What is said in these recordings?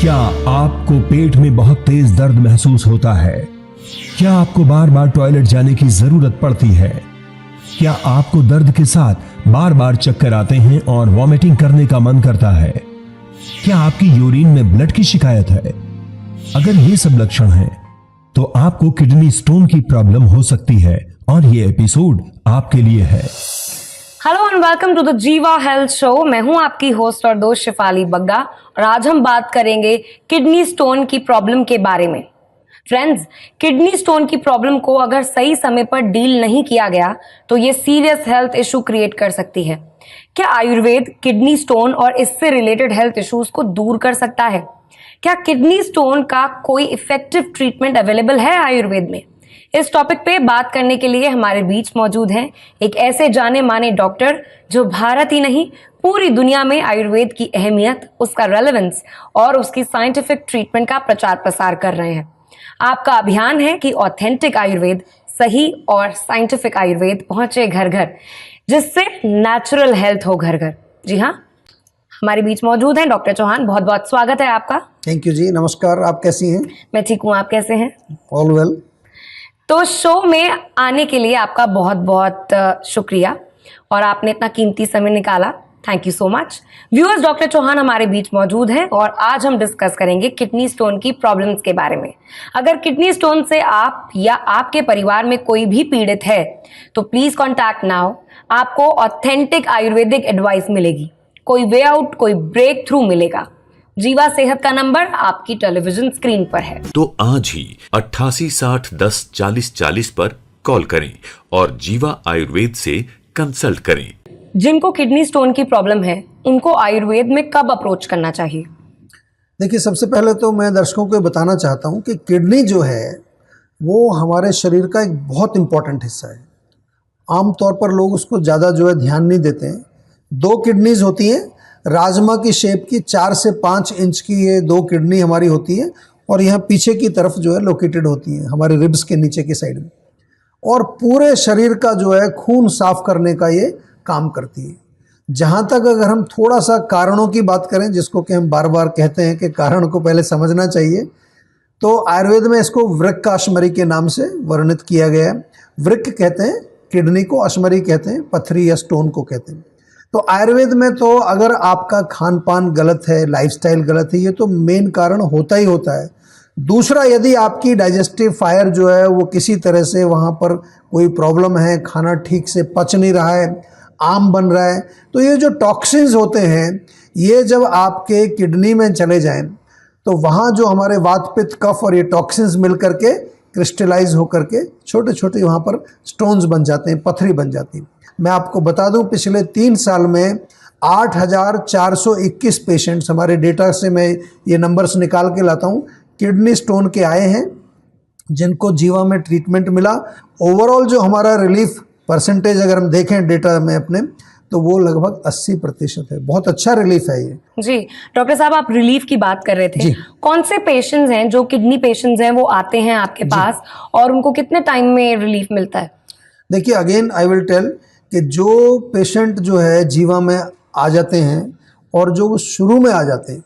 क्या आपको पेट में बहुत तेज दर्द महसूस होता है? क्या आपको बार बार टॉयलेट जाने की जरूरत पड़ती है? क्या आपको दर्द के साथ बार बार चक्कर आते हैं और वॉमिटिंग करने का मन करता है? क्या आपकी यूरिन में ब्लड की शिकायत है? अगर ये सब लक्षण हैं, तो आपको किडनी स्टोन की प्रॉब्लम हो सकती है और ये एपिसोड आपके लिए है। Hello and welcome to the Jiva health show. मैं हूं आपकी होस्ट और दोस्त शिफाली बग्गा और आज हम बात करेंगे किडनी स्टोन की प्रॉब्लम के बारे में। फ्रेंड्स, किडनी स्टोन की प्रॉब्लम को अगर सही समय पर डील नहीं किया गया तो ये सीरियस हेल्थ इशू क्रिएट कर सकती है। क्या आयुर्वेद किडनी स्टोन और इससे रिलेटेड हेल्थ इश्यूज को दूर कर सकता है? क्या किडनी स्टोन का कोई इफेक्टिव ट्रीटमेंट अवेलेबल है आयुर्वेद में? इस टॉपिक पे बात करने के लिए हमारे बीच मौजूद हैं एक ऐसे जाने माने डॉक्टर जो भारत ही नहीं पूरी दुनिया में आयुर्वेद की अहमियत, उसका रेलेवेंस और उसकी साइंटिफिक ट्रीटमेंट का प्रचार प्रसार कर रहे हैं। आपका अभियान है कि ऑथेंटिक आयुर्वेद, सही और साइंटिफिक आयुर्वेद पहुंचे घर घर, जिससे नेचुरल हेल्थ हो घर घर। जी हाँ, हमारे बीच मौजूद हैं डॉक्टर चौहान। बहुत बहुत स्वागत है आपका। थैंक यू जी। नमस्कार, आप कैसी हैं? मैं ठीक हूँ, आप कैसे हैं? All well. तो शो में आने के लिए आपका बहुत बहुत शुक्रिया और आपने इतना कीमती समय निकाला। Thank you so much. Viewers, doctor Chauhan हमारे बीच मौजूद हैं और आज हम डिस्कस करेंगे किडनी स्टोन की प्रॉब्लम्स के बारे में। अगर किडनी स्टोन से आप या आपके परिवार में कोई भी पीड़ित है तो प्लीज कॉन्टैक्ट नाउ। आपको ऑथेंटिक आयुर्वेदिक एडवाइस मिलेगी, कोई वे आउट, कोई ब्रेक थ्रू मिलेगा। जीवा सेहत का नंबर आपकी टेलीविजन स्क्रीन पर है। तो आज ही 8860104040 पर कॉल करें और जीवा आयुर्वेद से कंसल्ट करें। जिनको किडनी स्टोन की प्रॉब्लम है उनको आयुर्वेद में कब अप्रोच करना चाहिए? देखिए, सबसे पहले तो मैं दर्शकों को बताना चाहता हूं कि किडनी जो है वो हमारे शरीर का एक बहुत इम्पॉर्टेंट हिस्सा है। आमतौर पर लोग उसको ज़्यादा जो है ध्यान नहीं देते हैं। 2 किडनीज होती हैं, राजमा की शेप की 4 से 5 इंच की ये 2 किडनी हमारी होती है और यहाँ पीछे की तरफ जो है लोकेटेड होती है हमारे रिब्स के नीचे की साइड में, और पूरे शरीर का जो है खून साफ करने का ये काम करती है। जहाँ तक अगर हम थोड़ा सा कारणों की बात करें, जिसको कि हम बार बार कहते हैं कि कारण को पहले समझना चाहिए, तो आयुर्वेद में इसको वृक्क अश्मरी के नाम से वर्णित किया गया है। वृक्क कहते हैं किडनी को, अश्मरी कहते हैं पथरी या स्टोन को कहते हैं। तो आयुर्वेद में तो अगर आपका खान पान गलत है, लाइफस्टाइल गलत है, ये तो मेन कारण होता ही होता है। दूसरा, यदि आपकी डाइजेस्टिव फायर जो है वो किसी तरह से वहाँ पर कोई प्रॉब्लम है, खाना ठीक से पच नहीं रहा है, आम बन रहा है, तो ये जो टॉक्सिन्स होते हैं ये जब आपके किडनी में चले जाएं तो वहाँ जो हमारे वात पित्त कफ और ये टॉक्सिन्स मिल करके क्रिस्टलाइज होकर के छोटे छोटे वहाँ पर स्टोन्स बन जाते हैं, पथरी बन जाती है। मैं आपको बता दूं, पिछले 3 साल में 8421 पेशेंट्स, हमारे डेटा से मैं ये नंबर्स निकाल के लाता हूं, किडनी स्टोन के आए हैं जिनको जीवा में ट्रीटमेंट मिला। ओवरऑल जो हमारा रिलीफ परसेंटेज अगर हम देखें डेटा में अपने, तो वो लगभग 80% है। बहुत अच्छा रिलीफ है ये। जी डॉक्टर साहब, आप रिलीफ की बात कर रहे थे। कौन से पेशेंट्स हैं जो किडनी पेशेंट्स हैं वो आते हैं आपके पास और उनको कितने टाइम में रिलीफ मिलता है? देखिए, अगेन आई विल टेल कि जो पेशेंट जो है जीवा में आ जाते हैं और जो वो शुरू में आ जाते हैं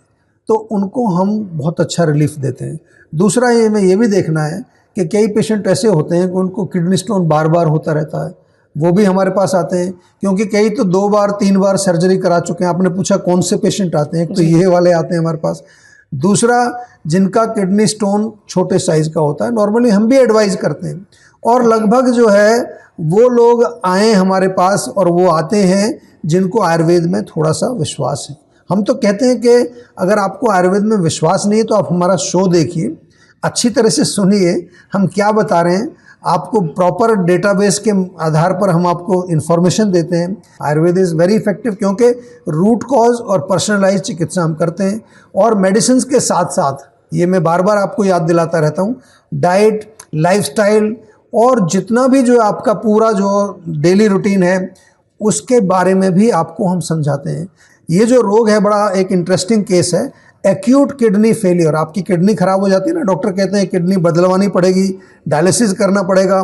तो उनको हम बहुत अच्छा रिलीफ देते हैं। दूसरा, ये में ये भी देखना है कि कई पेशेंट ऐसे होते हैं कि उनको किडनी स्टोन बार बार होता रहता है, वो भी हमारे पास आते हैं, क्योंकि कई तो 2 बार 3 बार सर्जरी करा चुके हैं। आपने पूछा कौन से पेशेंट आते हैं, तो ये वाले आते हैं हमारे पास। दूसरा, जिनका किडनी स्टोन छोटे साइज़ का होता है, नॉर्मली हम भी एडवाइज़ करते हैं, और लगभग जो है वो लोग आए हमारे पास और वो आते हैं जिनको आयुर्वेद में थोड़ा सा विश्वास है। हम तो कहते हैं कि अगर आपको आयुर्वेद में विश्वास नहीं है तो आप हमारा शो देखिए, अच्छी तरह से सुनिए हम क्या बता रहे हैं, आपको प्रॉपर डेटाबेस के आधार पर हम आपको इन्फॉर्मेशन देते हैं। आयुर्वेद इज़ वेरी इफेक्टिव क्योंकि रूट कॉज और पर्सनलाइज चिकित्सा हम करते हैं, और मेडिसिन के साथ साथ, ये मैं बार बार आपको याद दिलाता रहता हूँ, डाइट, लाइफस्टाइल और जितना भी जो आपका पूरा जो डेली रूटीन है उसके बारे में भी आपको हम समझाते हैं। ये जो रोग है बड़ा एक इंटरेस्टिंग केस है। एक्यूट किडनी फेलियर, आपकी किडनी खराब हो जाती है ना, डॉक्टर कहते हैं किडनी बदलवानी पड़ेगी, डायलिसिस करना पड़ेगा।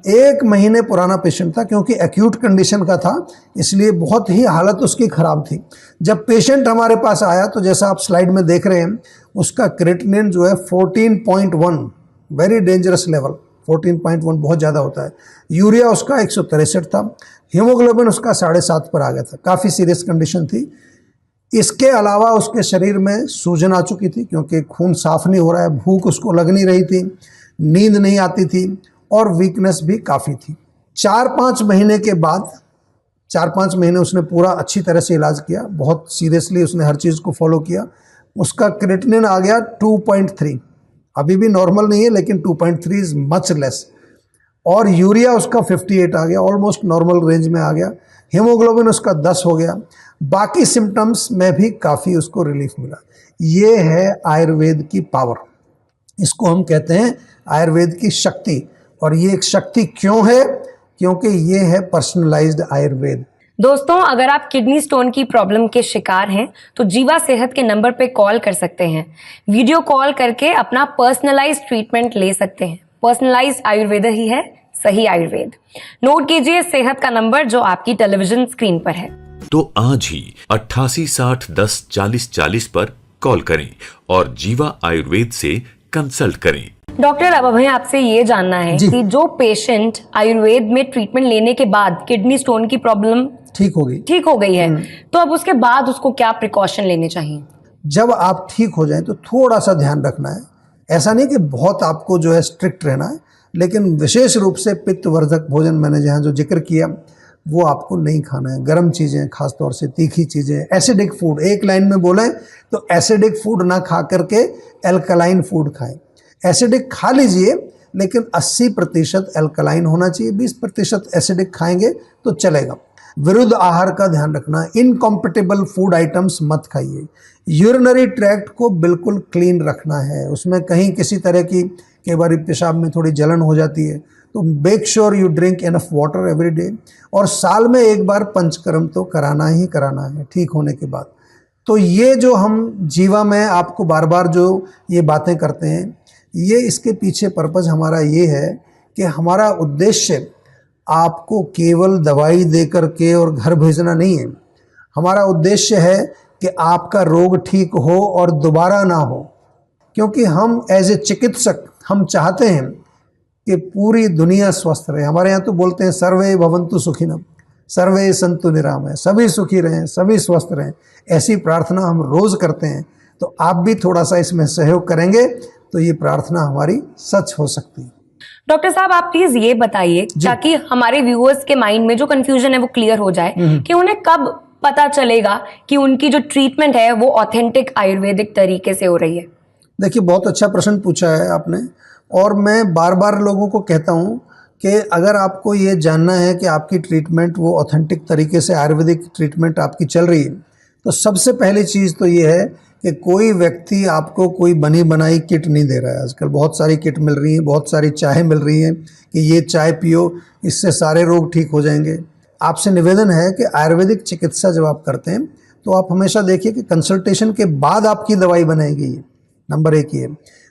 1 महीने पुराना पेशेंट था, क्योंकि एक्यूट कंडीशन का था, इसलिए बहुत ही हालत उसकी खराब थी। जब पेशेंट हमारे पास आया तो जैसा आप स्लाइड में देख रहे हैं, उसका क्रिएटिनिन जो है 14.1, वेरी डेंजरस लेवल, 14.1 बहुत ज़्यादा होता है। यूरिया उसका 163 था, हीमोग्लोबिन उसका 7.5 पर आ गया था, काफ़ी सीरियस कंडीशन थी। इसके अलावा उसके शरीर में सूजन आ चुकी थी, क्योंकि खून साफ नहीं हो रहा है, भूख उसको लग नहीं रही थी, नींद नहीं आती थी और वीकनेस भी काफ़ी थी। 4-5 महीने के बाद, 4-5 महीने उसने पूरा अच्छी तरह से इलाज किया, बहुत सीरियसली उसने हर चीज़ को फॉलो किया। उसका क्रिएटिनिन आ गया 2.3, अभी भी नॉर्मल नहीं है, लेकिन 2.3 इज़ मच लेस। और यूरिया उसका 58 आ गया, ऑलमोस्ट नॉर्मल रेंज में आ गया। हीमोग्लोबिन उसका 10 हो गया। बाकी सिम्टम्स में भी काफ़ी उसको रिलीफ मिला। ये है आयुर्वेद की पावर, इसको हम कहते हैं आयुर्वेद की शक्ति। और ये एक शक्ति क्यों है? क्योंकि ये है पर्सनलाइज्ड आयुर्वेद। दोस्तों, अगर आप किडनी स्टोन की प्रॉब्लम के शिकार हैं तो जीवा सेहत के नंबर पे कॉल कर सकते हैं। वीडियो कॉल करके अपना पर्सनलाइज्ड ट्रीटमेंट ले सकते हैं। पर्सनलाइज्ड आयुर्वेद ही है सही आयुर्वेद। नोट कीजिए सेहत का नंबर जो आपकी टेलीविजन स्क्रीन पर है। तो आज ही 88 60 10 40 40 पर कॉल करें और जीवा आयुर्वेद से कंसल्ट करें। डॉक्टर, अब हमें आपसे ये जानना है जी। कि जो पेशेंट आयुर्वेद में ट्रीटमेंट लेने के बाद किडनी स्टोन की प्रॉब्लम ठीक होगी। ठीक हो गई है, तो अब उसके बाद उसको क्या प्रिकॉशन लेने चाहिए? जब आप ठीक हो जाएं तो थोड़ा सा ध्यान रखना है। ऐसा नहीं कि बहुत आपको जो है स्ट्रिक्ट रहना है, लेकिन विशेष रूप से पित्तवर्धक भोजन मैंने जहाँ जो जिक्र किया वो आपको नहीं खाना है। गर्म चीज़ें, खासतौर से तीखी चीज़ें, एसिडिक फूड, एक लाइन में बोलें तो एसिडिक फूड ना खा करके एल्कलाइन फूड खाएं। एसिडिक खा लीजिए, लेकिन 80% एल्कलाइन होना चाहिए, 20% एसिडिक खाएंगे तो चलेगा। विरुद्ध आहार का ध्यान रखना, इनकॉम्पेटिबल फूड आइटम्स मत खाइए। यूरिनरी ट्रैक्ट को बिल्कुल क्लीन रखना है, उसमें कहीं किसी तरह की, कई बार पेशाब में थोड़ी जलन हो जाती है, तो make sure you drink enough water every day. और साल में एक बार पंचकर्म तो कराना ही कराना है ठीक होने के बाद। तो ये जो हम जीवा में आपको बार बार जो ये बातें करते हैं, ये इसके पीछे पर्पज़ हमारा ये है कि हमारा उद्देश्य आपको केवल दवाई दे करके और घर भेजना नहीं है। हमारा उद्देश्य है कि आपका रोग ठीक हो और दोबारा ना हो, क्योंकि हम एज ए चिकित्सक हम चाहते हैं कि पूरी दुनिया स्वस्थ रहे। हमारे यहाँ तो बोलते हैं सर्वे भवन्तु सुखिनम, सर्वे सन्तु निरामय, सभी सुखी रहें, सभी स्वस्थ रहें। ऐसी प्रार्थना हम रोज़ करते हैं। तो आप भी थोड़ा सा इसमें सहयोग करेंगे तो ये प्रार्थना हमारी सच हो सकती है। डॉक्टर साहब, आप प्लीज ये बताइए ताकि हमारे व्यूअर्स के माइंड में जो कंफ्यूजन है वो क्लियर हो जाए कि उन्हें कब पता चलेगा कि उनकी जो ट्रीटमेंट है वो ऑथेंटिक आयुर्वेदिक तरीके से हो रही है। देखिए, बहुत अच्छा प्रश्न पूछा है आपने, और मैं बार बार लोगों को कहता हूँ कि अगर आपको ये जानना है कि आपकी ट्रीटमेंट वो ऑथेंटिक तरीके से आयुर्वेदिक ट्रीटमेंट आपकी चल रही है, तो सबसे पहली चीज़ तो ये है कि कोई व्यक्ति आपको कोई बनी बनाई किट नहीं दे रहा है। आजकल बहुत सारी किट मिल रही हैं, बहुत सारी चाय मिल रही हैं कि ये चाय पियो, इससे सारे रोग ठीक हो जाएंगे। आपसे निवेदन है कि आयुर्वेदिक चिकित्सा जब आप करते हैं तो आप हमेशा देखिए कि कंसल्टेशन के बाद आपकी दवाई बनेगी। ये नंबर 1 ये।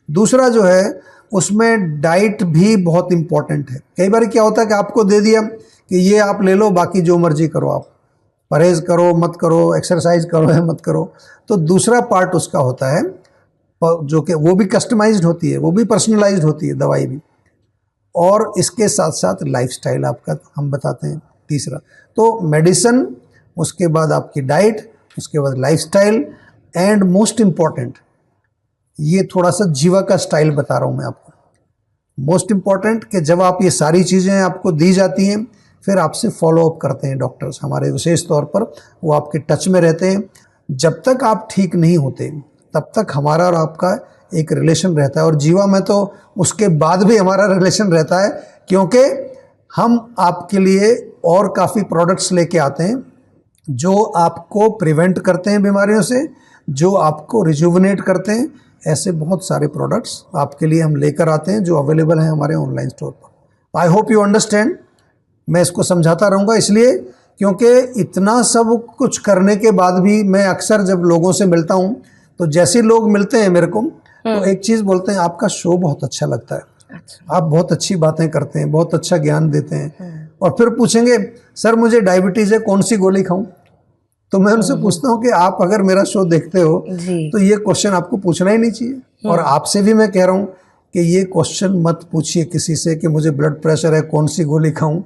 दूसरा जो है, उसमें डाइट भी बहुत इम्पॉर्टेंट है। कई बार क्या होता है कि आपको दे दिया कि ये आप ले लो, बाकी जो मर्जी करो, आप परहेज़ करो मत करो, एक्सरसाइज करो या मत करो। तो दूसरा पार्ट उसका होता है जो कि वो भी कस्टमाइज्ड होती है, वो भी पर्सनलाइज्ड होती है दवाई भी, और इसके साथ साथ लाइफस्टाइल आपका हम बताते हैं तीसरा। तो मेडिसिन, उसके बाद आपकी डाइट, उसके बाद लाइफस्टाइल, एंड मोस्ट इम्पॉर्टेंट, ये थोड़ा सा जीवा का स्टाइल बता रहा हूँ मैं आपको। मोस्ट इम्पॉर्टेंट कि जब आप ये सारी चीज़ें आपको दी जाती हैं, फिर आपसे फॉलो अप करते हैं डॉक्टर्स हमारे, विशेष तौर पर वो आपके टच में रहते हैं। जब तक आप ठीक नहीं होते तब तक हमारा और आपका एक रिलेशन रहता है, और जीवा में तो उसके बाद भी हमारा रिलेशन रहता है, क्योंकि हम आपके लिए और काफ़ी प्रोडक्ट्स लेके आते हैं जो आपको प्रिवेंट करते हैं बीमारियों से, जो आपको रिजुवनेट करते हैं। ऐसे बहुत सारे प्रोडक्ट्स आपके लिए हम लेकर आते हैं जो अवेलेबल हैं हमारे ऑनलाइन स्टोर पर। I hope you understand. मैं इसको समझाता रहूँगा इसलिए क्योंकि इतना सब कुछ करने के बाद भी मैं अक्सर जब लोगों से मिलता हूँ तो जैसे लोग मिलते हैं मेरे को तो एक चीज़ बोलते हैं, आपका शो बहुत अच्छा लगता है, अच्छा। आप बहुत अच्छी बातें करते हैं, बहुत अच्छा ज्ञान देते हैं। और फिर पूछेंगे सर मुझे डायबिटीज़ है, कौन सी गोली खाऊं? तो मैं उनसे पूछता हूं कि आप अगर मेरा शो देखते हो जी। तो ये क्वेश्चन आपको पूछना ही नहीं चाहिए। और आपसे भी मैं कह रहा हूं कि ये क्वेश्चन मत पूछिए किसी से कि मुझे ब्लड प्रेशर है, कौन सी गोली खाऊं,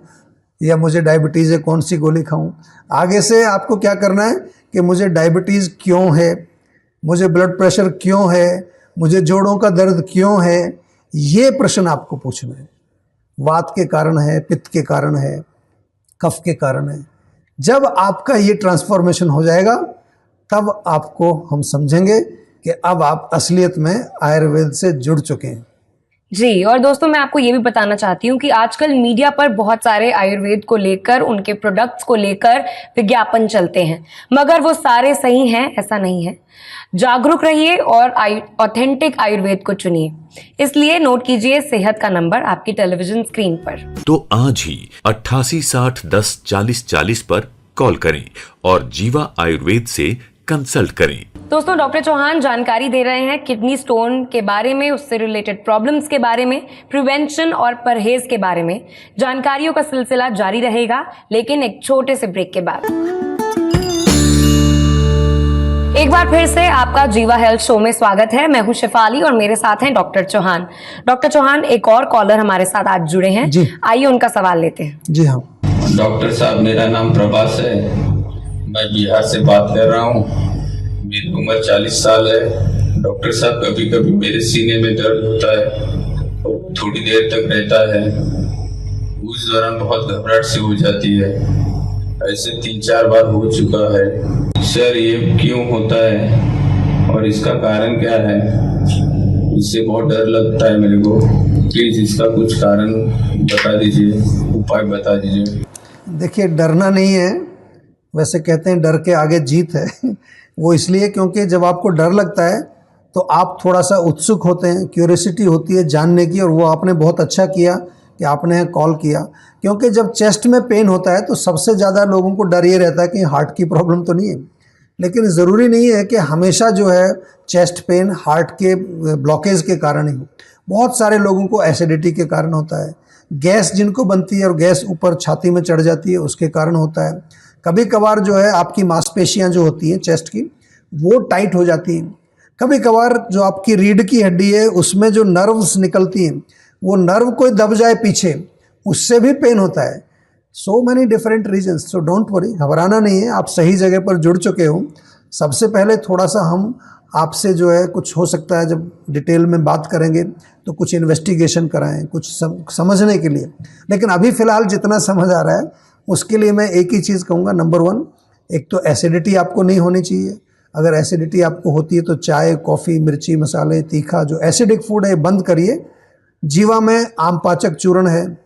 या मुझे डायबिटीज़ है, कौन सी गोली खाऊं। आगे से आपको क्या करना है कि मुझे डायबिटीज़ क्यों है, मुझे ब्लड प्रेशर क्यों है, मुझे जोड़ों का दर्द क्यों है, ये प्रश्न आपको पूछना है। वात के कारण है, पित्त के कारण है, कफ के कारण है। जब आपका ये ट्रांसफॉर्मेशन हो जाएगा तब आपको हम समझेंगे कि अब आप असलियत में आयुर्वेद से जुड़ चुके हैं। जी, और दोस्तों मैं आपको ये भी बताना चाहती हूँ कि आजकल मीडिया पर बहुत सारे आयुर्वेद को लेकर, उनके प्रोडक्ट्स को लेकर विज्ञापन चलते हैं, मगर वो सारे सही हैं ऐसा नहीं है। जागरूक रहिए और ऑथेंटिक आयुर्वेद को चुनिए। इसलिए नोट कीजिए सेहत का नंबर आपकी टेलीविजन स्क्रीन पर। तो आज ही 8860104040 पर कॉल करें और जीवा आयुर्वेद से कंसल्ट करें। दोस्तों डॉक्टर चौहान जानकारी दे रहे हैं किडनी स्टोन के बारे में, उससे रिलेटेड प्रॉब्लम्स के बारे में, प्रिवेंशन और परहेज के बारे में। जानकारियों का सिलसिला जारी रहेगा, लेकिन एक छोटे से ब्रेक के बाद। एक बार फिर से आपका जीवा हेल्थ शो में स्वागत है। मैं हूं शिफाली और मेरे साथ हैं डॉक्टर चौहान। डॉक्टर चौहान, एक और कॉलर हमारे साथ आज जुड़े हैं जी। आइए उनका सवाल लेते हैं। जी हाँ। डॉक्टर साहब, मेरा नाम प्रभास है, मैं बिहार से बात कर रहा हूँ। मेरी उम्र 40 साल है। डॉक्टर साहब, कभी कभी मेरे सीने में दर्द होता है और थोड़ी देर तक रहता है। उस दौरान बहुत घबराहट सी हो जाती है। ऐसे 3-4 बार हो चुका है। सर, ये क्यों होता है और इसका कारण क्या है? इससे बहुत डर लगता है मेरे को। प्लीज इसका कुछ कारण बता दीजिए, उपाय बता दीजिए। देखिए, डरना नहीं है, वैसे कहते हैं डर के आगे जीत है। वो इसलिए क्योंकि जब आपको डर लगता है तो आप थोड़ा सा उत्सुक होते हैं, क्यूरियोसिटी होती है जानने की। और वो आपने बहुत अच्छा किया कि आपने कॉल किया, क्योंकि जब चेस्ट में पेन होता है तो सबसे ज़्यादा लोगों को डर ये रहता है कि हार्ट की प्रॉब्लम तो नहीं है। लेकिन ज़रूरी नहीं है कि हमेशा जो है चेस्ट पेन हार्ट के ब्लॉकेज के कारण ही हो। बहुत सारे लोगों को एसिडिटी के कारण होता है, गैस जिनको बनती है और गैस ऊपर छाती में चढ़ जाती है उसके कारण होता है। कभी कभार जो है आपकी मांसपेशियां जो होती हैं चेस्ट की वो टाइट हो जाती हैं। कभी कभार जो आपकी रीढ़ की हड्डी है उसमें जो नर्व्स निकलती हैं वो नर्व कोई दब जाए पीछे, उससे भी पेन होता है। So many different reasons. So don't worry, घबराना नहीं है, आप सही जगह पर जुड़ चुके हो। सबसे पहले थोड़ा सा हम आपसे जो है कुछ हो सकता है जब डिटेल में बात करेंगे तो कुछ इन्वेस्टिगेशन कराएं, कुछ समझने के लिए। लेकिन अभी फ़िलहाल जितना समझ आ रहा है उसके लिए मैं एक ही चीज़ कहूँगा। नंबर 1, एक तो एसिडिटी आपको नहीं होनी चाहिए। अगर एसिडिटी आपको होती है तो चाय, कॉफ़ी, मिर्ची, मसाले, तीखा, जो एसिडिक फूड है बंद करिए। जीवा में आम पाचक चूर्ण है,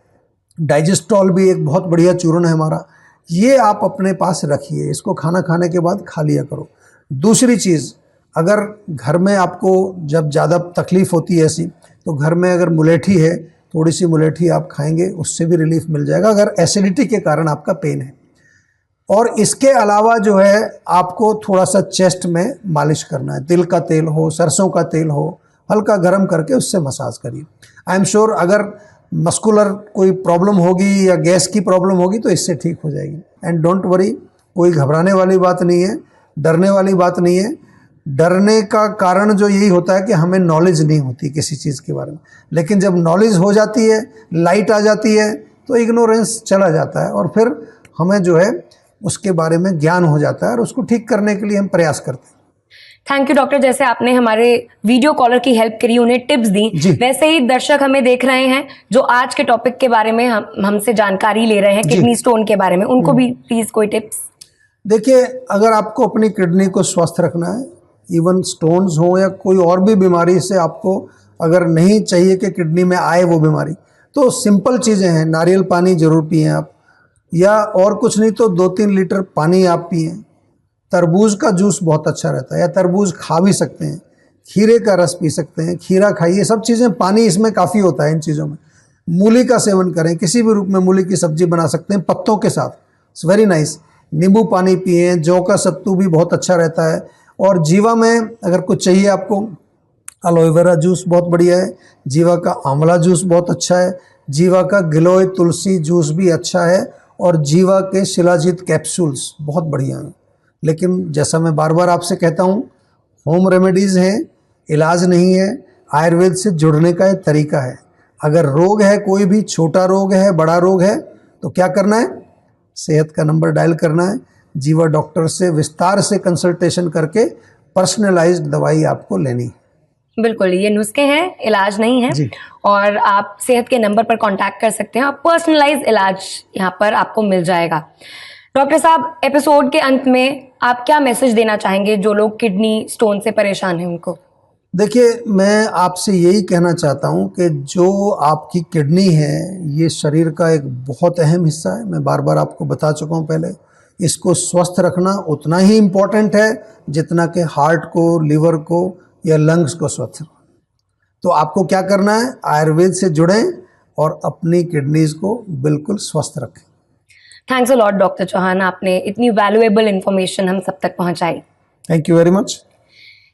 डाइजेस्टॉल भी एक बहुत बढ़िया चूर्ण है हमारा, ये आप अपने पास रखिए। इसको खाना खाने के बाद खा लिया करो। दूसरी चीज़, अगर घर में आपको जब ज़्यादा तकलीफ़ होती है ऐसी, तो घर में अगर मुलेठी है, थोड़ी सी मुलेठी आप खाएंगे, उससे भी रिलीफ मिल जाएगा अगर एसिडिटी के कारण आपका पेन है। और इसके अलावा जो है आपको थोड़ा सा चेस्ट में मालिश करना है। तिल का तेल हो, सरसों का तेल हो, हल्का गर्म करके उससे मसाज करिए। आई एम श्योर अगर मस्कुलर कोई प्रॉब्लम होगी या गैस की प्रॉब्लम होगी तो इससे ठीक हो जाएगी। एंड डोंट वरी, कोई घबराने वाली बात नहीं है, डरने वाली बात नहीं है। डरने का कारण जो यही होता है कि हमें नॉलेज नहीं होती किसी चीज़ के बारे में। लेकिन जब नॉलेज हो जाती है, लाइट आ जाती है, तो इग्नोरेंस चला जाता है और फिर हमें जो है उसके बारे में ज्ञान हो जाता है और उसको ठीक करने के लिए हम प्रयास करते हैं। Thank you doctor. जैसे आपने हमारे वीडियो कॉलर की हेल्प करी, उन्हें टिप्स दी, वैसे ही दर्शक हमें देख रहे हैं जो आज के टॉपिक के बारे में हमसे जानकारी ले रहे हैं, किडनी स्टोन के बारे में, उनको भी प्लीज कोई टिप्स। देखिए, अगर आपको अपनी किडनी को स्वस्थ रखना है, इवन स्टोन्स हो या कोई और भी बीमारी से आपको अगर नहीं चाहिए कि किडनी में आए वो बीमारी, तो सिंपल चीज़ें हैं। नारियल पानी जरूर पिएं आप, या और कुछ नहीं तो 2-3 लीटर पानी आप पिएं। तरबूज का जूस बहुत अच्छा रहता है, या तरबूज खा भी सकते हैं। खीरे का रस पी सकते हैं, खीरा खाइए। सब चीज़ें, पानी इसमें काफ़ी होता है इन चीज़ों में। मूली का सेवन करें, किसी भी रूप में मूली की सब्जी बना सकते हैं पत्तों के साथ, इट्स वेरी नाइस। नींबू पानी पिएं, जौ का सत्तू भी बहुत अच्छा रहता है। और जीवा में अगर कुछ चाहिए आपको, एलोवेरा जूस बहुत बढ़िया है, जीवा का आंवला जूस बहुत अच्छा है, जीवा का गिलोय तुलसी जूस भी अच्छा है, और जीवा के शिलाजीत कैप्सूल्स बहुत बढ़िया हैं। लेकिन जैसा मैं बार बार आपसे कहता हूँ, होम रेमेडीज़ हैं, इलाज नहीं है। आयुर्वेद से जुड़ने का एक तरीका है। अगर रोग है, कोई भी छोटा रोग है, बड़ा रोग है, तो क्या करना है? सेहत का नंबर डायल करना है, जीवा डॉक्टर से विस्तार से कंसल्टेशन करके पर्सनलाइज्ड दवाई आपको लेनी है। बिल्कुल, ये नुस्खे हैं, इलाज नहीं है। जी। और आप सेहत के नंबर पर कांटेक्ट कर सकते हैं और पर्सनलाइज इलाज यहाँ पर आपको मिल जाएगा। डॉक्टर साहब, एपिसोड के अंत में आप क्या मैसेज देना चाहेंगे जो लोग किडनी स्टोन से परेशान हैं उनको? देखिए, मैं आपसे यही कहना चाहता हूँ कि जो आपकी किडनी है, ये शरीर का एक बहुत अहम हिस्सा है। मैं बार बार आपको बता चुका हूँ पहले। इसको स्वस्थ रखना उतना ही इम्पोर्टेंट है जितना कि हार्ट को, लिवर को या लंग्स को स्वस्थ रखना। तो आपको क्या करना है? आयुर्वेद से जुड़ें और अपनी किडनीज को बिल्कुल स्वस्थ रखें। Thanks a lot doctor Chauhan, आपने इतनी वैल्यूएबल इंफॉर्मेशन हम सब तक पहुंचाई। Thank you very much.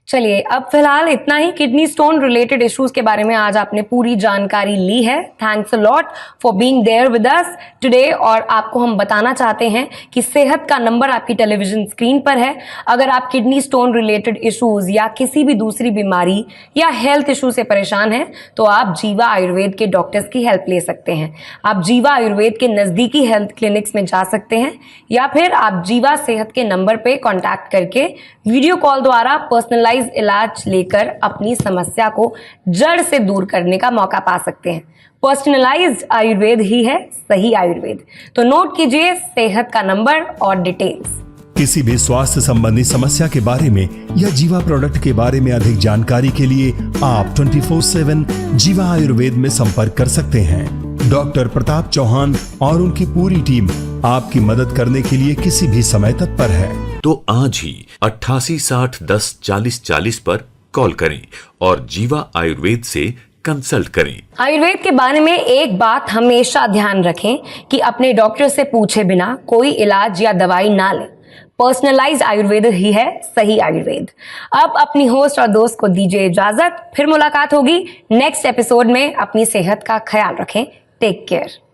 चलिए, अब फिलहाल इतना ही। किडनी स्टोन रिलेटेड इश्यूज के बारे में आज आपने पूरी जानकारी ली है। Thanks a lot for being there with us today. और आपको हम बताना चाहते हैं कि सेहत का नंबर आपकी टेलीविजन स्क्रीन पर है। अगर आप किडनी स्टोन रिलेटेड इश्यूज या किसी भी दूसरी बीमारी या हेल्थ इशू से परेशान हैं तो आप जीवा आयुर्वेद के डॉक्टर्स की हेल्प ले सकते हैं। आप जीवा आयुर्वेद के नज़दीकी हेल्थ क्लिनिक्स में जा सकते हैं या फिर आप जीवा सेहत के नंबर पे कॉन्टैक्ट करके वीडियो कॉल द्वारा पर्सनलाइज इलाज लेकर अपनी समस्या को जड़ से दूर करने का मौका पा सकते हैं। पर्सनलाइज्ड आयुर्वेद ही है सही आयुर्वेद। तो नोट कीजिए सेहत का नंबर और डिटेल्स। किसी भी स्वास्थ्य संबंधी समस्या के बारे में या जीवा प्रोडक्ट के बारे में अधिक जानकारी के लिए आप 24/7 जीवा आयुर्वेद में संपर्क कर सकते हैं। डॉक्टर प्रताप चौहान और उनकी पूरी टीम आपकी मदद करने के लिए किसी भी समय तत्पर है। तो आज ही 8860104040 पर कॉल करें और जीवा आयुर्वेद से कंसल्ट करें। आयुर्वेद के बारे में एक बात हमेशा ध्यान रखें कि अपने डॉक्टर से पूछे बिना कोई इलाज या दवाई ना लें। पर्सनलाइज्ड आयुर्वेद ही है सही आयुर्वेद। अब अपनी होस्ट और दोस्त को दीजिए इजाजत। फिर मुलाकात होगी नेक्स्ट एपिसोड में। अपनी सेहत का ख्याल रखें। Take care.